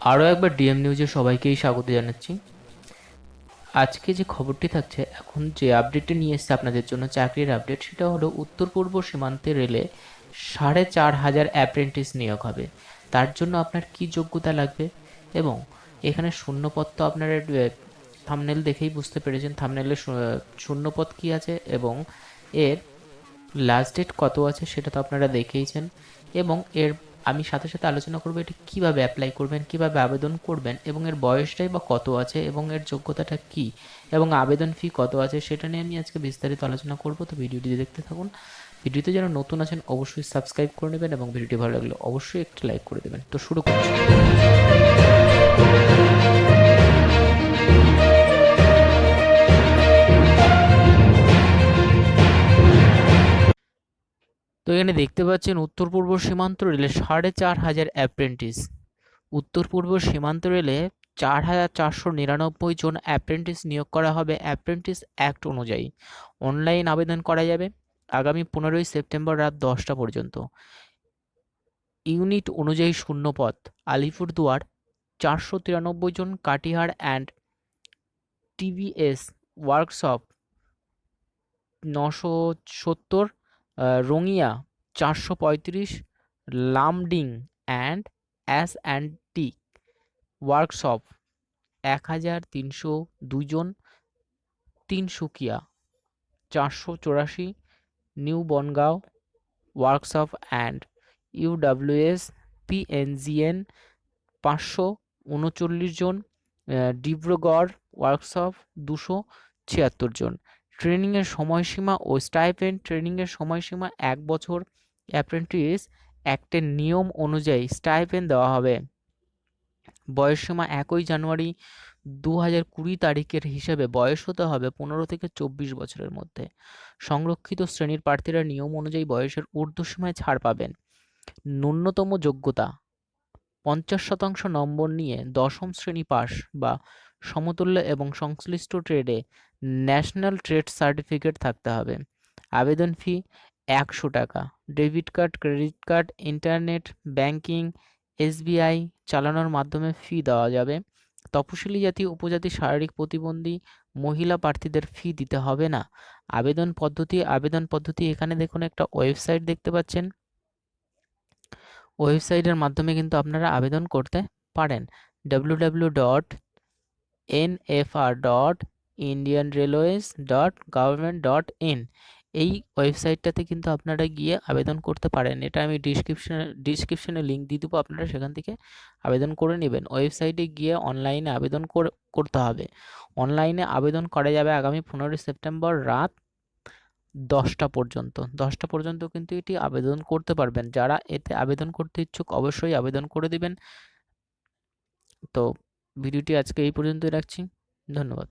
আরও একবার ডিএম নিউজে সবাইকেই স্বাগত জানাচ্ছি। আজকে যে খবরটি থাকছে, এখন যে আপডেটটি নিয়ে এসছে আপনাদের জন্য চাকরির আপডেট, সেটা হলো উত্তর পূর্ব সীমান্তে রেলে 4,500 অ্যাপ্রেন্টিস নিয়োগ হবে। তার জন্য আপনার কি যোগ্যতা লাগবে, এবং এখানে শূন্যপদ তো আপনারা থাম্বনেল দেখেই বুঝতে পেরেছেন থাম্বনেলে শূন্যপদ কি আছে, এবং এর লাস্ট ডেট কত আছে সেটা তো আপনারা দেখেইছেন। এবং এর আমি সাথে সাথে আলোচনা করবো এটি কীভাবে অ্যাপ্লাই করবেন, কীভাবে আবেদন করবেন, এবং এর বয়সটাই বা কত আছে, এবং এর যোগ্যতাটা কি, এবং আবেদন ফি কত আছে, সেটা নিয়ে আমি আজকে বিস্তারিত আলোচনা করব। তো ভিডিওটি দেখতে থাকুন। ভিডিওতে যারা নতুন আছেন অবশ্যই সাবস্ক্রাইব করে নেবেন, এবং ভিডিওটি ভালো লাগলে অবশ্যই একটি লাইক করে দেবেন। তো শুরু করছি। তো এখানে দেখতে পাচ্ছেন উত্তর পূর্ব সীমান্ত রেলে 4,500 অ্যাপ্রেন্টিস। উত্তর পূর্ব সীমান্ত রেলে 4,499 জন অ্যাপ্রেন্টিস নিয়োগ করা হবে অ্যাপ্রেন্টিস অ্যাক্ট অনুযায়ী। অনলাইন আবেদন করা যাবে আগামী 15ই সেপ্টেম্বর রাত 10টা পর্যন্ত। ইউনিট অনুযায়ী শূন্যপদ: আলিপুরদুয়ার 493 জন, Katihar and TVS workshop 970, Rangiya 435, Lumding and and workshop 1,302 জন, Tinsukia 484, new Bongaigaon workshop and UWS PNGN 539 জন, ডিব্রুগড় ওয়ার্কশপ 276 জন। ট্রেনিংয়ের সময়সীমা ও স্টাইপেন্ড: ট্রেনিংয়ের সময়সীমা 1 বছর। অ্যাপ্রেন্টিস অ্যাক্টের নিয়ম অনুযায়ী স্টাইপেন্ড দেওয়া হবে। বয়সসীমা 1 জানুয়ারি 2020 তারিখের হিসেবে বয়স হতে হবে 15 থেকে 24 বছরের মধ্যে। সংরক্ষিত শ্রেণীর প্রার্থীরা নিয়ম অনুযায়ী বয়সের ঊর্ধ্বসীমায় ছাড় পাবেন। ন্যূনতম যোগ্যতা: 50% নম্বর নিয়ে 10ম শ্রেণী পাস বা সমতুল্য এবং সংশ্লিষ্ট ট্রেডে ন্যাশনাল ট্রেড সার্টিফিকেট থাকতে হবে। আবেদন ফি 100 টাকা। Debit card, credit card, internet banking, SBI চালানোর মাধ্যমে ফি দেওয়া যাবে। তপশিলি জাতি, উপজাতি, শারীরিক প্রতিবন্ধী মহিলা প্রার্থীদের ফি দিতে হবে না। আবেদন পদ্ধতি এখানে দেখুন একটা ওয়েবসাইট দেখতে পাচ্ছেন। ওয়েবসাইটের মাধ্যমে কিন্তু আপনারা আবেদন করতে পারেন। www.nfr.indianrailways.government.in এই ওয়েবসাইটটাতে কিন্তু আপনারা গিয়ে আবেদন করতে পারেন। এটা আমি ডিসক্রিপশনে লিঙ্ক দিয়ে দেবো, আপনারা সেখান থেকে আবেদন করে নেবেন। ওয়েবসাইটে গিয়ে অনলাইনে আবেদন করতে হবে। অনলাইনে আবেদন করা যাবে আগামী 15 সেপ্টেম্বর রাত 10টা পর্যন্ত কিন্তু এটি আবেদন করতে পারবেন। যারা এতে আবেদন করতে ইচ্ছুক অবশ্যই আবেদন করে দিবেন। তো ভিডিওটি আজকে এই পর্যন্তই রাখছি। ধন্যবাদ।